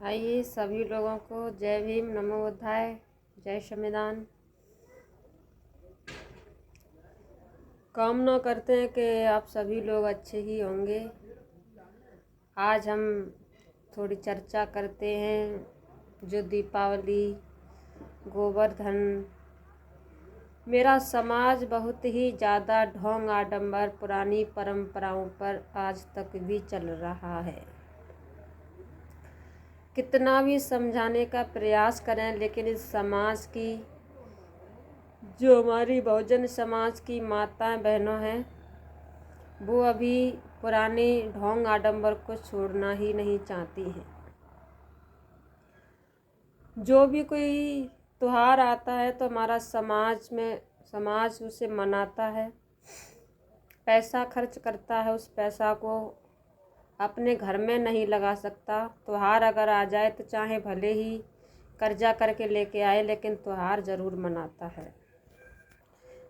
आइए सभी लोगों को जय भीम, नमो बुद्धाय, जय संविधान। कामना करते हैं कि आप सभी लोग अच्छे ही होंगे। आज हम थोड़ी चर्चा करते हैं जो दीपावली, गोवर्धन। मेरा समाज बहुत ही ज़्यादा ढोंग आडंबर पुरानी परंपराओं पर आज तक भी चल रहा है। कितना भी समझाने का प्रयास करें लेकिन इस समाज की, जो हमारी बहुजन समाज की माताएं बहनों हैं, वो अभी पुराने ढोंग आडंबर को छोड़ना ही नहीं चाहती हैं। जो भी कोई त्योहार आता है तो हमारा समाज उसे मनाता है, पैसा खर्च करता है। उस पैसा को अपने घर में नहीं लगा सकता। त्योहार अगर आ जाए तो चाहे भले ही कर्जा करके लेके आए, लेकिन त्योहार ज़रूर मनाता है।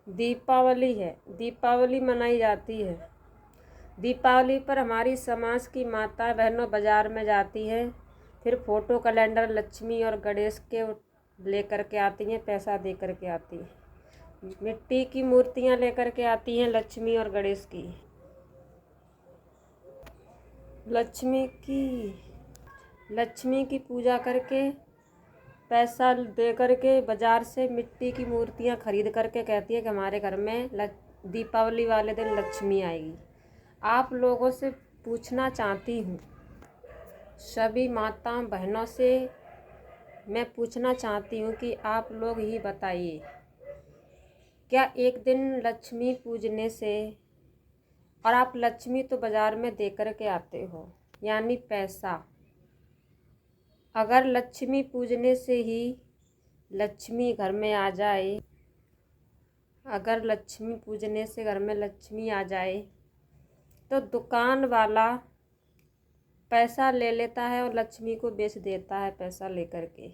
दीपावली है, दीपावली मनाई जाती है। दीपावली पर हमारी समाज की माताएं बहनों बाज़ार में जाती हैं, फिर फ़ोटो कैलेंडर लक्ष्मी और गणेश के लेकर के आती हैं, पैसा दे कर के आती हैं। मिट्टी की मूर्तियां लेकर के आती हैं लक्ष्मी और गणेश की। लक्ष्मी की पूजा करके पैसा दे करके बाज़ार से मिट्टी की मूर्तियां खरीद करके कहती है कि हमारे घर में दीपावली वाले दिन लक्ष्मी आएगी। आप लोगों से पूछना चाहती हूँ, सभी माता बहनों से मैं पूछना चाहती हूँ कि आप लोग ही बताइए, क्या एक दिन लक्ष्मी पूजने से, और आप लक्ष्मी तो बाज़ार में दे कर के आते हो यानी पैसा, अगर लक्ष्मी पूजने से ही लक्ष्मी घर में आ जाए, अगर लक्ष्मी पूजने से घर में लक्ष्मी आ जाए तो दुकान वाला पैसा ले लेता है और लक्ष्मी को बेच देता है पैसा लेकर के।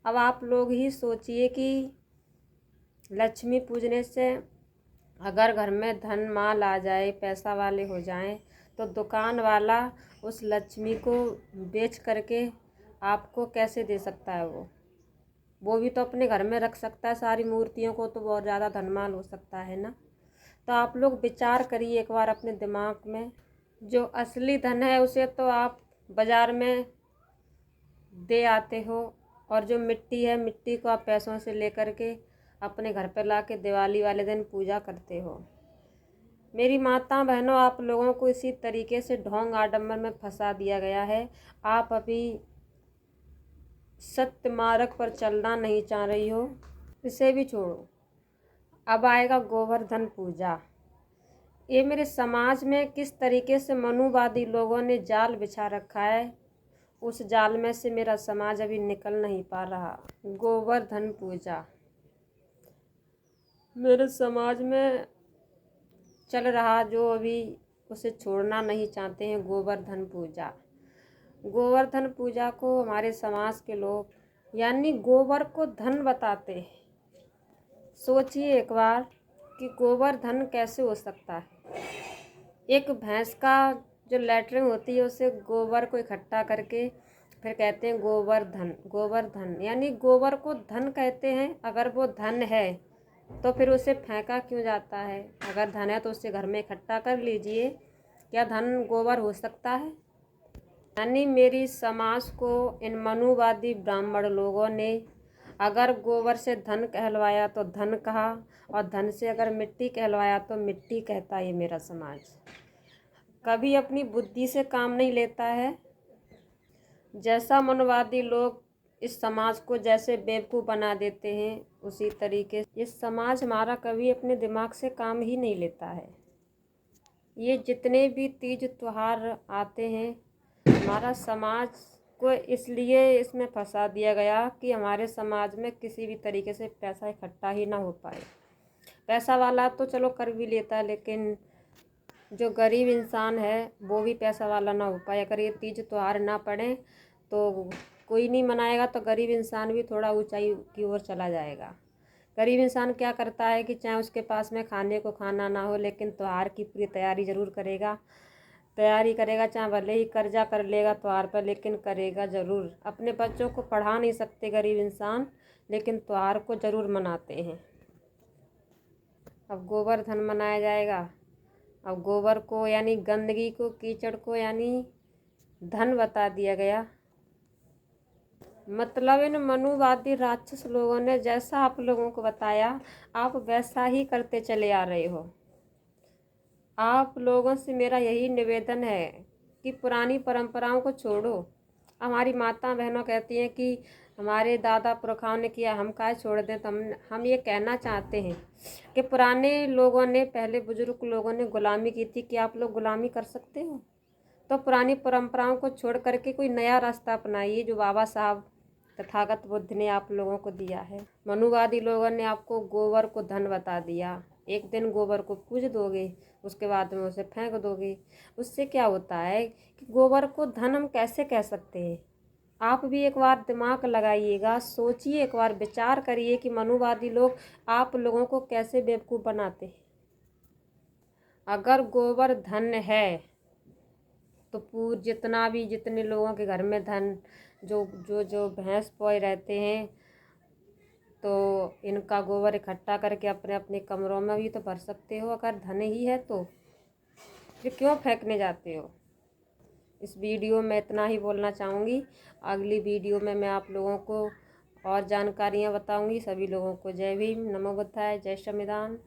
अब आप लोग ही सोचिए कि लक्ष्मी पूजने से अगर घर में धन माल आ जाए, पैसा वाले हो जाएं, तो दुकान वाला उस लक्ष्मी को बेच करके आपको कैसे दे सकता है? वो भी तो अपने घर में रख सकता है सारी मूर्तियों को, तो बहुत ज़्यादा धन माल हो सकता है ना। तो आप लोग विचार करिए एक बार अपने दिमाग में। जो असली धन है उसे तो आप बाज़ार में दे आते हो, और जो मिट्टी है, मिट्टी को आप पैसों से लेकर के अपने घर पर ला के दिवाली वाले दिन पूजा करते हो। मेरी माता बहनों, आप लोगों को इसी तरीके से ढोंग आडंबर में फंसा दिया गया है। आप अभी सत्य मार्ग पर चलना नहीं चाह रही हो, इसे भी छोड़ो। अब आएगा गोवर्धन पूजा। ये मेरे समाज में किस तरीके से मनुवादी लोगों ने जाल बिछा रखा है, उस जाल में से मेरा समाज अभी निकल नहीं पा रहा। गोवर्धन पूजा मेरे समाज में चल रहा, जो अभी उसे छोड़ना नहीं चाहते हैं, गोवर्धन पूजा। गोवर्धन पूजा को हमारे समाज के लोग यानी गोबर को धन बताते हैं। सोचिए एक बार कि गोबर धन कैसे हो सकता है। एक भैंस का जो लैट्रिन होती है, उसे गोबर को इकट्ठा करके फिर कहते हैं गोवर्धन। गोवर्धन यानी गोबर को धन कहते हैं। अगर वो धन है तो फिर उसे फेंका क्यों जाता है? अगर धन है तो उसे घर में इकट्ठा कर लीजिए। क्या धन गोबर हो सकता है? यानी मेरी समाज को इन मनुवादी ब्राह्मण लोगों ने अगर गोबर से धन कहलवाया तो धन कहा, और धन से अगर मिट्टी कहलवाया तो मिट्टी कहता है। ये मेरा समाज कभी अपनी बुद्धि से काम नहीं लेता है। जैसा मनुवादी लोग इस समाज को जैसे बेवकूफ़ बना देते हैं, उसी तरीके से इस समाज हमारा कभी अपने दिमाग से काम ही नहीं लेता है। ये जितने भी तीज त्योहार आते हैं, हमारा समाज को इसलिए इसमें फंसा दिया गया कि हमारे समाज में किसी भी तरीके से पैसा इकट्ठा ही ना हो पाए। पैसा वाला तो चलो कर भी लेता है, लेकिन जो गरीब इंसान है वो भी पैसा वाला ना हो पाए। अगर ये तीज त्योहार ना पड़े तो कोई नहीं मनाएगा, तो गरीब इंसान भी थोड़ा ऊंचाई की ओर चला जाएगा। गरीब इंसान क्या करता है कि चाहे उसके पास में खाने को खाना ना हो, लेकिन त्योहार की पूरी तैयारी ज़रूर करेगा। तैयारी करेगा, चाहे भले ही कर्जा कर लेगा त्योहार पर, लेकिन करेगा ज़रूर। अपने बच्चों को पढ़ा नहीं सकते गरीब इंसान, लेकिन त्योहार को ज़रूर मनाते हैं। अब गोवर्धन मनाया जाएगा। अब गोबर को यानी गंदगी को, कीचड़ को यानी धन बता दिया गया। मतलब इन मनुवादी राक्षस लोगों ने जैसा आप लोगों को बताया, आप वैसा ही करते चले आ रहे हो। आप लोगों से मेरा यही निवेदन है कि पुरानी परंपराओं को छोड़ो। हमारी माता बहनों कहती हैं कि हमारे दादा पुरखाओं ने किया, हम काहे छोड़ दें। तो हम ये कहना चाहते हैं कि पुराने लोगों ने, पहले बुजुर्ग लोगों ने गुलामी की थी, कि आप लोग गुलामी कर सकते हो? तो पुरानी परंपराओं को छोड़ करके कोई नया रास्ता अपनाइए, जो बाबा साहब तथागत बुद्ध ने आप लोगों को दिया है। मनुवादी लोगों ने आपको गोबर को धन बता दिया। एक दिन गोबर को पूज दोगे, उसके बाद में उसे फेंक दोगे। उससे क्या होता है कि गोबर को धन हम कैसे कह सकते हैं? आप भी एक बार दिमाग लगाइएगा, सोचिए, एक बार विचार करिए कि मनुवादी लोग आप लोगों को कैसे बेवकूफ़ बनाते हैं। अगर गोबर धन है तो जितने लोगों के घर में धन, जो भैंस पोए रहते हैं, तो इनका गोबर इकट्ठा करके अपने अपने कमरों में भी तो भर सकते हो। अगर धन ही है तो फिर क्यों फेंकने जाते हो? इस वीडियो में इतना ही बोलना चाहूँगी। अगली वीडियो में मैं आप लोगों को और जानकारियाँ बताऊँगी। सभी लोगों को जय भीम, नमो बुद्धाय, जय संविधान।